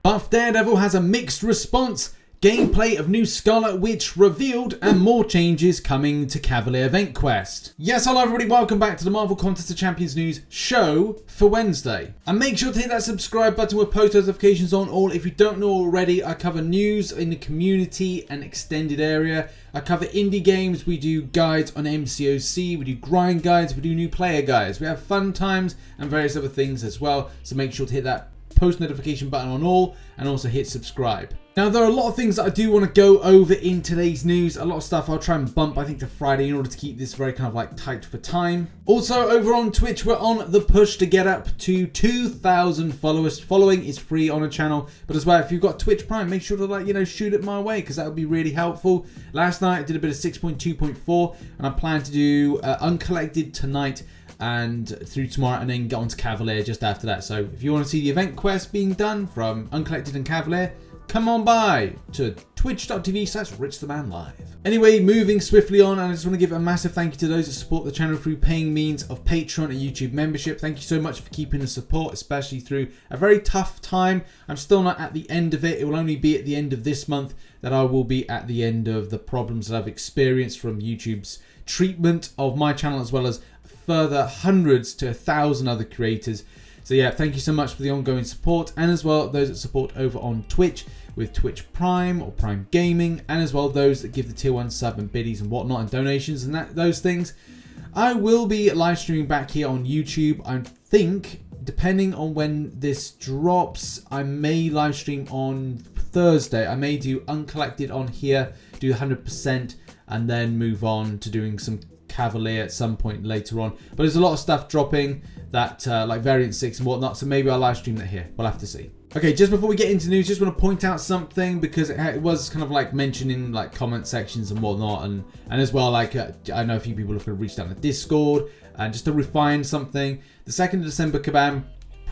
Buff Daredevil has a mixed response. Gameplay of new Scarlet Witch revealed, and more changes coming to Cavalier event quest. Yes, hello everybody, welcome back to the Marvel Contest of Champions news show for Wednesday. And make sure to hit that subscribe button with post notifications on all. If you don't know already, I cover news in the community and extended area. I cover indie games, we do guides on MCOC, we do grind guides, we do new player guides. We have fun times and various other things as well. So make sure to hit that post notification button on all and also hit subscribe. Now there are a lot of things that I do want to go over in today's news. A lot of stuff I'll try and bump I think to Friday in order to keep this very kind of like tight for time. Also over on Twitch we're on the push to get up to 2,000 followers. Following is free on a channel, but as well if you've got Twitch Prime make sure to shoot it my way because that would be really helpful. Last night I did a bit of 6.2.4 and I plan to do Uncollected tonight and through tomorrow and then get on to Cavalier just after that. So if you want to see the event quest being done from Uncollected and Cavalier, come on by to twitch.tv/RichTheMan live. Anyway, moving swiftly on, and I just want to give a massive thank you to those that support the channel through paying means of Patreon and YouTube membership. Thank you so much for keeping the support, especially through a very tough time. I'm still not at the end of it. It will only be at the end of this month that I will be at the end of the problems that I've experienced from YouTube's treatment of my channel, as well as further hundreds to 1,000 other creators. So yeah, thank you so much for the ongoing support, and as well those that support over on Twitch with Twitch Prime or Prime Gaming, and as well those that give the tier 1 sub and biddies and whatnot and donations and those things. I will be live streaming back here on YouTube. I think, depending on when this drops, I may live stream on Thursday. I may do Uncollected on here, do 100%, and then move on to doing some Cavalier at some point later on. But there's a lot of stuff dropping that like variant 6 and whatnot, so maybe I'll live stream that here. We'll have to see. Okay, just before we get into news, just want to point out something because it was kind of like mentioned in like comment sections and whatnot, and as well like I know a few people have reached out to Discord, and just to refine something, the 2nd of December Kabam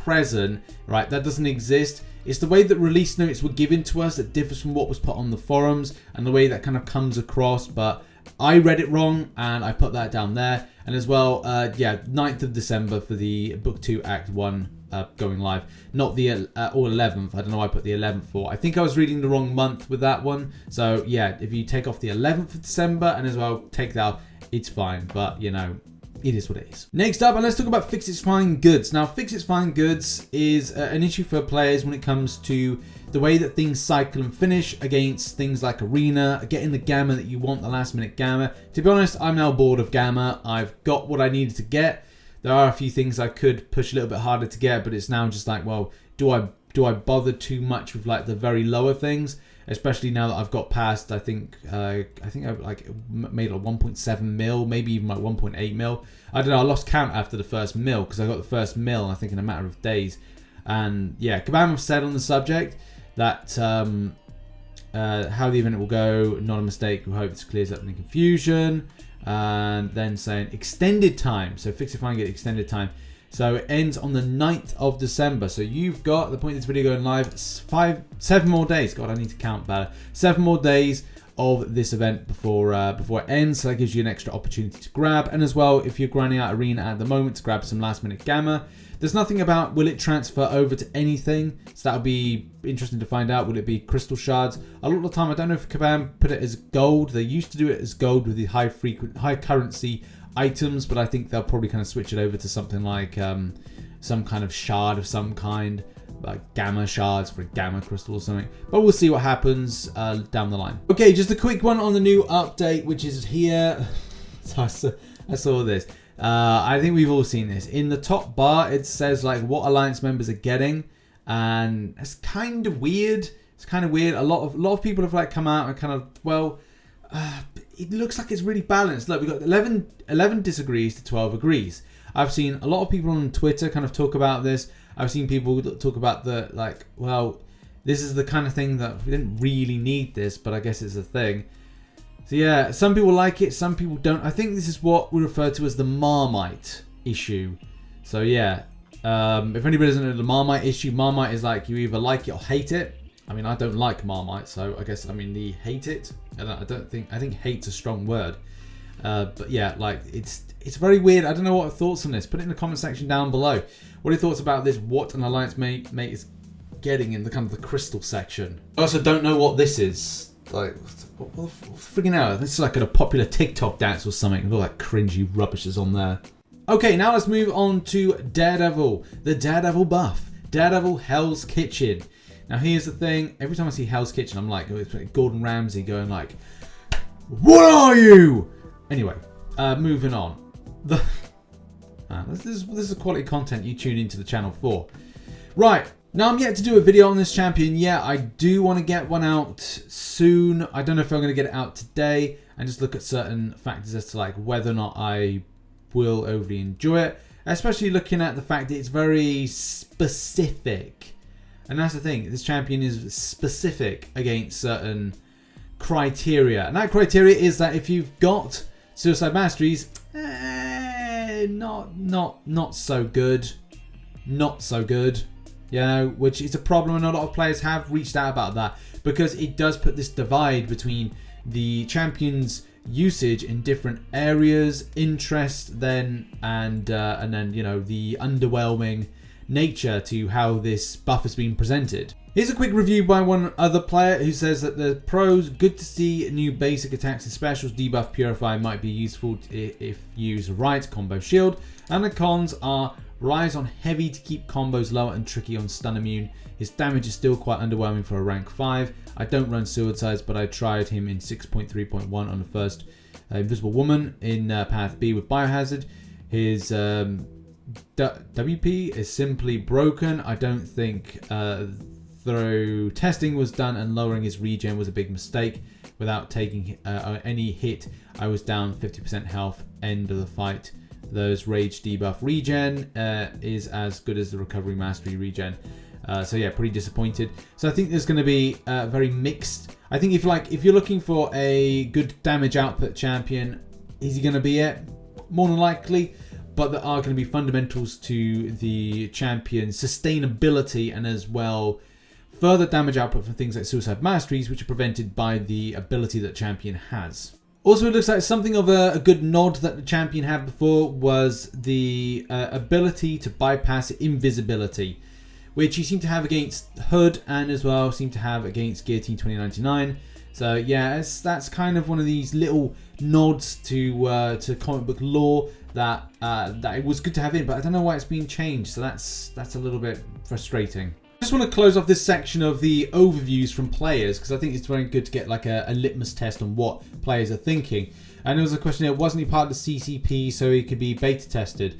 present, right, that doesn't exist. It's the way that release notes were given to us that differs from what was put on the forums, and the way that kind of comes across, but I read it wrong and I put that down there. And as well, yeah, 9th of December for the Book 2 Act 1 going live. Not the or 11th. I don't know why I put the 11th for. I think I was reading the wrong month with that one. So yeah, if you take off the 11th of December and as well take that out, it's fine. But you know, it is what it is. Next up, and let's talk about Fixit's Fine Goods. Now, Fixit's Fine Goods is an issue for players when it comes to the way that things cycle and finish against things like Arena, getting the Gamma that you want, the last minute Gamma. To be honest, I'm now bored of Gamma. I've got what I needed to get. There are a few things I could push a little bit harder to get, but it's now just like, well, do I bother too much with like the very lower things? Especially now that I've got past, I think I've like made like 1.7 mil, maybe even like 1.8 mil. I don't know, I lost count after the first mil because I got the first mil, I think, in a matter of days. And yeah, Kabam have said on the subject that how the event will go, not a mistake, we hope this clears up any confusion. And then saying extended time, so Fixit Fine get extended time. So it ends on the 9th of December. So you've got, at the point of this video going live, 7 more days. God, I need to count better. 7 more days of this event before it ends. So that gives you an extra opportunity to grab. And as well, if you're grinding out Arena at the moment to grab some last minute Gamma, there's nothing about will it transfer over to anything. So that'll be interesting to find out. Will it be crystal shards? A lot of the time, I don't know if Kabam put it as gold. They used to do it as gold with the high currency items, but I think they'll probably kind of switch it over to something like some kind of shard of some kind, like Gamma shards for a Gamma crystal or something. But we'll see what happens down the line. Okay, just a quick one on the new update, which is here. So I saw this. I think we've all seen this. In the top bar, it says like what alliance members are getting, and it's kind of weird. It's kind of weird. A lot of people have like come out and kind of, well, it looks like it's really balanced. Look, we've got 11 disagrees to 12 agrees. I've seen a lot of people on Twitter kind of talk about this. I've seen people talk about the like, well, this is the kind of thing that we didn't really need this, but I guess it's a thing. So yeah, some people like it, some people don't. I think this is what we refer to as the Marmite issue. So yeah, if anybody doesn't know the Marmite issue, Marmite is like you either like it or hate it. I mean, I don't like Marmite, so I guess, I mean, the hate it. I think hate's a strong word. But yeah, like it's very weird. I don't know what your thoughts on this. Put it in the comment section down below. What are your thoughts about this? What an alliance mate is getting in the kind of the crystal section. I also don't know what this is. Like, what freaking hell? This is like a popular TikTok dance or something. All that cringy rubbish is on there. Okay, now let's move on to Daredevil. The Daredevil buff. Daredevil Hell's Kitchen. Now here's the thing. Every time I see Hell's Kitchen, I'm like, Gordon Ramsay going like, "What are you?" Anyway, moving on. This is quality content you tune into the channel for. Right, now I'm yet to do a video on this champion. Yeah, I do want to get one out soon. I don't know if I'm going to get it out today and just look at certain factors as to like whether or not I will overly enjoy it. Especially looking at the fact that it's very specific. And that's the thing, this champion is specific against certain criteria. And that criteria is that if you've got Suicide Masteries, not so good. Not so good. You know, which is a problem, and a lot of players have reached out about that, because it does put this divide between the champion's usage in different areas, interest, and then, you know, the underwhelming nature to how this buff has been presented. Here's a quick review by one other player who says that the pros: good to see new basic attacks and specials. Debuff Purify might be useful if used right, combo shield. And the cons are: relies on heavy to keep combos lower and tricky on stun immune. His damage is still quite underwhelming for a rank 5. I don't run Suicides, but I tried him in 6.3.1 on the first Invisible Woman in Path B with Biohazard. His WP is simply broken. I don't think through testing was done, and lowering his regen was a big mistake. Without taking any hit, I was down 50% health, end of the fight. Those rage debuff regen is as good as the recovery mastery regen. So yeah, pretty disappointed. So I think there's going to be very mixed. I think if you're looking for a good damage output champion, is he going to be it? More than likely. But there are going to be fundamentals to the champion's sustainability, and as well further damage output from things like Suicide Masteries, which are prevented by the ability that champion has. Also, it looks like something of a good nod that the champion had before was the ability to bypass invisibility, which he seemed to have against Hood, and as well seemed to have against Guillotine 2099. So yeah, that's kind of one of these little nods to comic book lore that it was good to have in, but I don't know why it's been changed. So that's a little bit frustrating. I just want to close off this section of the overviews from players, because I think it's very good to get like a litmus test on what players are thinking. And there was a question here: wasn't he part of the CCP so he could be beta tested?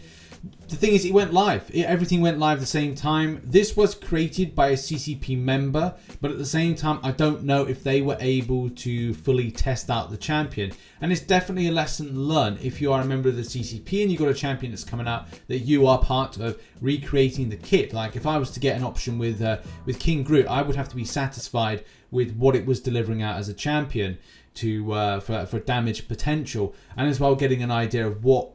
The thing is, it went live. Everything went live at the same time. This was created by a CCP member, but at the same time, I don't know if they were able to fully test out the champion. And it's definitely a lesson learned if you are a member of the CCP and you've got a champion that's coming out that you are part of recreating the kit. Like if I was to get an option with King Groot, I would have to be satisfied with what it was delivering out as a champion for damage potential, and as well getting an idea of what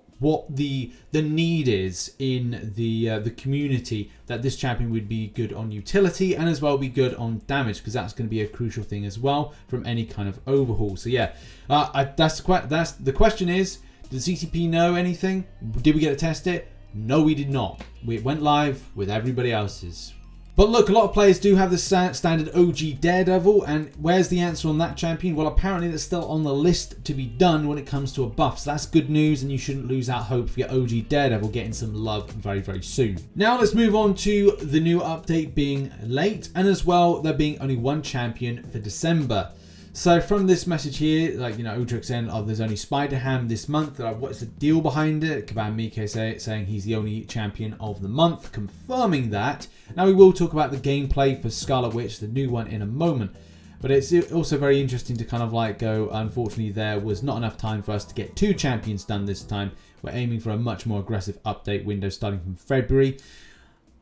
the need is in the community, that this champion would be good on utility and as well be good on damage, because that's going to be a crucial thing as well from any kind of overhaul. So yeah, that's the question is, did the CCP know anything? Did we get to test it? No, we did not. We went live with everybody else's. But look, a lot of players do have the standard OG Daredevil, and where's the answer on that champion? Well, apparently it's still on the list to be done when it comes to a buff, so that's good news, and you shouldn't lose out hope for your OG Daredevil getting some love very, very soon. Now let's move on to the new update being late, and as well there being only one champion for December. So from this message here, like, you know, Ultrix saying, oh, there's only Spider-Ham this month. What's the deal behind it? Cav Miko saying he's the only champion of the month, confirming that. Now we will talk about the gameplay for Scarlet Witch, the new one, in a moment. But it's also very interesting to kind of like go, unfortunately there was not enough time for us to get 2 champions done this time. We're aiming for a much more aggressive update window starting from February.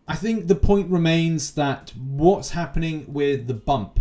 I think the point remains that what's happening with the bump.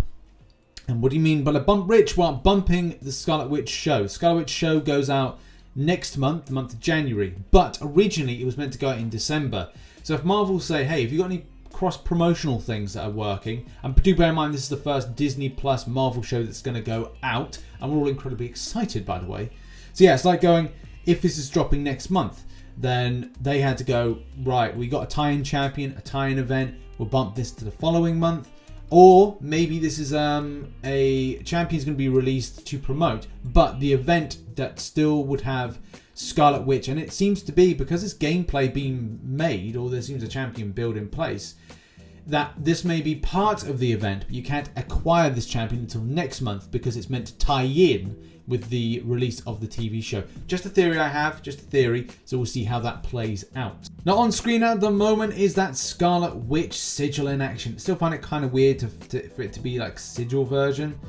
And what do you mean by a bump, Rich? Well, bumping the Scarlet Witch show. Scarlet Witch show goes out next month, the month of January. But originally it was meant to go out in December. So if Marvel say, hey, have you got any cross-promotional things that are working? And do bear in mind, this is the first Disney Plus Marvel show that's going to go out. And we're all incredibly excited, by the way. So yeah, it's like going, if this is dropping next month, then they had to go, right, we got a tie-in champion, a tie-in event, we'll bump this to the following month. Or maybe this is a champion's going to be released to promote, but the event that still would have Scarlet Witch, and it seems to be, because it's gameplay being made, or there seems a champion build in place, that this may be part of the event, but you can't acquire this champion until next month because it's meant to tie in with the release of the TV show. Just a theory I have, just a theory, so we'll see how that plays out. Now on screen at the moment is that Scarlet Witch Sigil in action. Still find it kind of weird for it to be like Sigil version.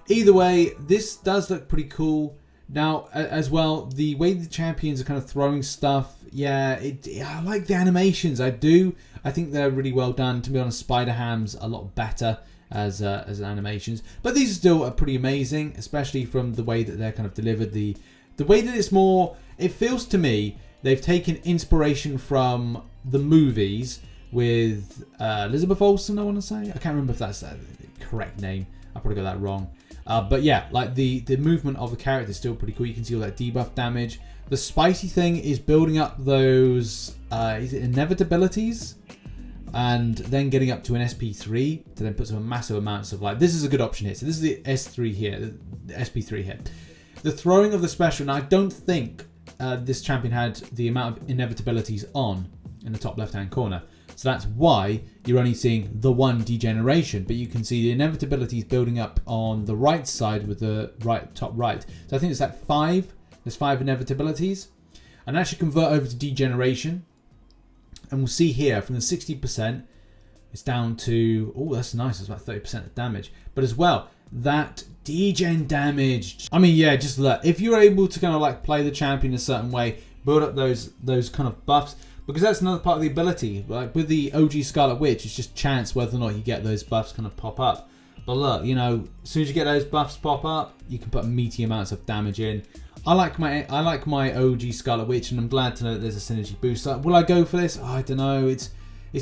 Either way, this does look pretty cool. Now, as well, the way the champions are kind of throwing stuff, yeah, I like the animations, I do. I think they're really well done. To be honest, Spider-Ham's a lot better as animations. But these are still pretty amazing, especially from the way that they're kind of delivered. The way that it's more, it feels to me, they've taken inspiration from the movies with Elizabeth Olsen, I want to say. I can't remember if that's the correct name. I probably got that wrong. But yeah, like the movement of the character is still pretty cool. You can see all that debuff damage. The spicy thing is building up those is it inevitabilities, and then getting up to an SP3 to then put some massive amounts of, like, this is a good option here. So this is the S3 here, the SP3 here. The throwing of the special, and I don't think this champion had the amount of inevitabilities on in the top left hand corner. So that's why you're only seeing the one degeneration, but you can see the inevitabilities building up on the right side with the top right. So I think it's that 5. There's 5 inevitabilities. And actually convert over to degeneration. And we'll see here from the 60%, it's down to, oh, that's nice. It's about 30% of damage. But as well, that degen damage. I mean, yeah, just look. If you're able to kind of like play the champion a certain way, build up those kind of buffs, because that's another part of the ability. Like with the OG Scarlet Witch, it's just chance whether or not you get those buffs kind of pop up. But look, you know, as soon as you get those buffs pop up, you can put meaty amounts of damage in. I like my OG Scarlet Witch, and I'm glad to know that there's a synergy boost. Like, will I go for this? Oh, I don't know. It's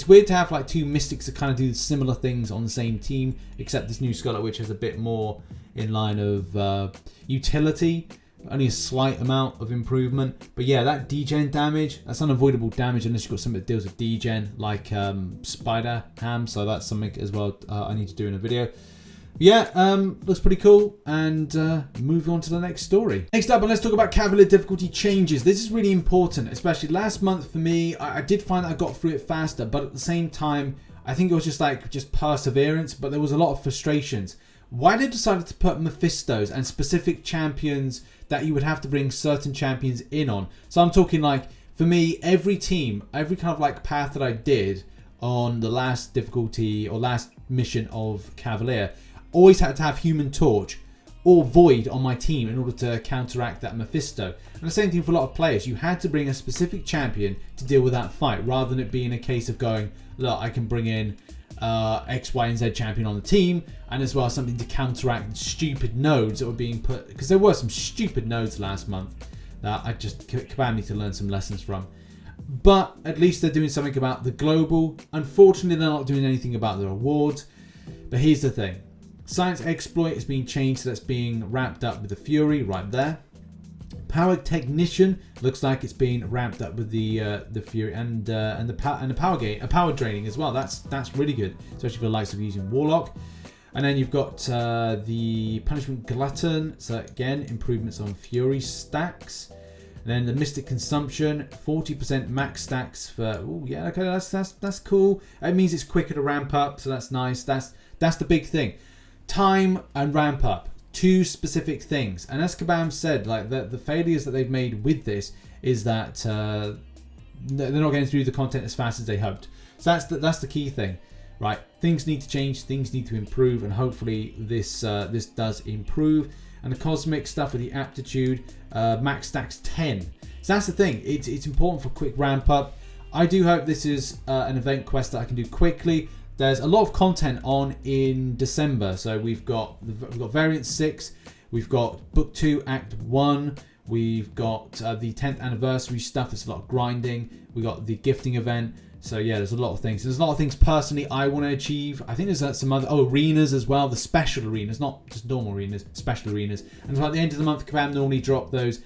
weird to have like 2 mystics that kind of do similar things on the same team, except this new Scarlet Witch has a bit more in line of utility. Only a slight amount of improvement. But yeah, that degen damage, that's unavoidable damage unless you've got something that deals with degen, like Spider-Ham. So that's something as well I need to do in a video. Yeah, looks pretty cool. And move on to the next story. Next up, let's talk about Cavalier difficulty changes. This is really important, especially last month for me. I did find that I got through it faster, but at the same time, I think it was just perseverance, but there was a lot of frustrations. Why they decided to put Mephistos and specific champions that you would have to bring certain champions in on. So I'm talking like, for me, every team, every kind of like path that I did on the last difficulty or last mission of Cavalier, always had to have Human Torch or Void on my team in order to counteract that Mephisto. And the same thing for a lot of players. You had to bring a specific champion to deal with that fight, rather than it being a case of going, look, I can bring in X, Y, and Z champion on the team, and as well something to counteract stupid nodes that were being put, because there were some stupid nodes last month that I just Cav need to learn some lessons from. But at least they're doing something about the global. Unfortunately, they're not doing anything about the rewards. But here's the thing. Science Exploit is being changed, so that's being wrapped up with the Fury right there. Power Technician looks like it's being ramped up with the Fury and the power draining as well. That's really good, especially for the likes of using Warlock. And then you've got the Punishment Glutton. So again, improvements on Fury stacks. And then the Mystic Consumption, 40% max stacks for. Oh yeah, okay, that's cool. It means it's quicker to ramp up, so that's nice. That's the big thing. Time and ramp up. 2 specific things, and as Kabam said, like the failures that they've made with this is that they're not getting through the content as fast as they hoped. So that's the key thing, right? Things need to change, things need to improve, and hopefully this does improve. And the cosmic stuff with the aptitude, max stacks 10. So that's the thing. It's important for quick ramp up. I do hope this is an event quest that I can do quickly. There's a lot of content on in December. So we've got Variant 6, we've got Book 2, Act 1, we've got the 10th anniversary stuff. There's a lot of grinding. We got the gifting event. So yeah, there's a lot of things. There's a lot of things personally I want to achieve. I think there's some other arenas as well. The special arenas, not just normal arenas, special arenas. And so at the end of the month, Cav normally drop those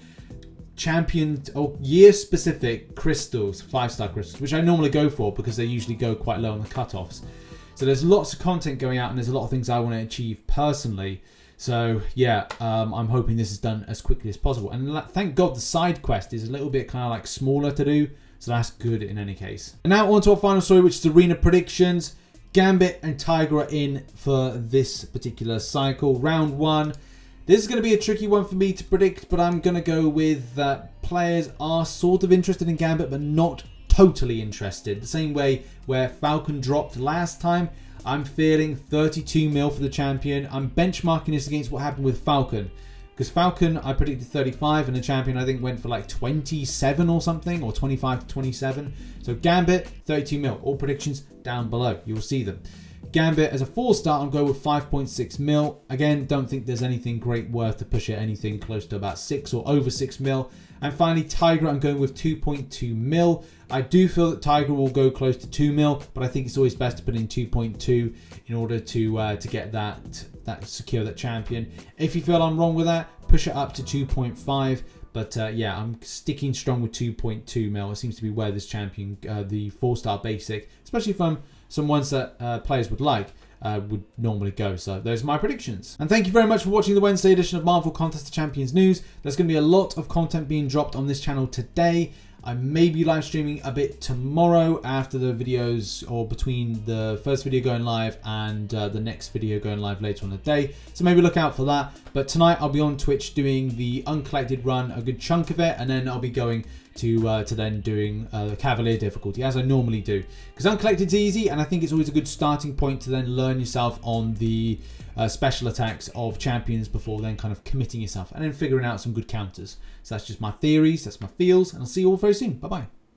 champion or year specific crystals, 5-star crystals, which I normally go for because they usually go quite low on the cutoffs. So there's lots of content going out and there's a lot of things I want to achieve personally. So yeah, I'm hoping this is done as quickly as possible. And thank God the side quest is a little bit kind of like smaller to do. So that's good in any case. And now on to our final story, which is arena predictions. Gambit and Tigra in for this particular cycle. Round 1. This is going to be a tricky one for me to predict, but I'm going to go with players are sort of interested in Gambit, but not totally interested. The same way where Falcon dropped last time, I'm feeling 32 mil for the champion. I'm benchmarking this against what happened with Falcon. Because Falcon, I predicted 35, and the champion, I think, went for like 27 or something, or 25 to 27. So Gambit, 32 mil. All predictions down below. You will see them. Gambit, as a 4-star, I'll go with 5.6 mil. Again, don't think there's anything great worth to push it anything close to about 6 or over 6 mil. And finally, Tigra, I'm going with 2.2 mil. I do feel that Tigra will go close to 2 mil, but I think it's always best to put in 2.2 in order to get that secure that champion. If you feel I'm wrong with that, push it up to 2.5. But yeah, I'm sticking strong with 2.2 mil. It seems to be where this champion, the 4-star basic, especially from some ones that players would like, would normally go. So those are my predictions. And thank you very much for watching the Wednesday edition of Marvel Contest of Champions News. There's going to be a lot of content being dropped on this channel today. I may be live streaming a bit tomorrow after the videos, or between the first video going live and the next video going live later on the day. So maybe look out for that. But tonight I'll be on Twitch doing the uncollected run, a good chunk of it, and then I'll be going to then doing the Cavalier difficulty as I normally do. Because uncollected's easy, and I think it's always a good starting point to then learn yourself on the special attacks of champions before then kind of committing yourself and then figuring out some good counters. So that's just my theories, that's my feels, and I'll see you all very soon. Bye bye.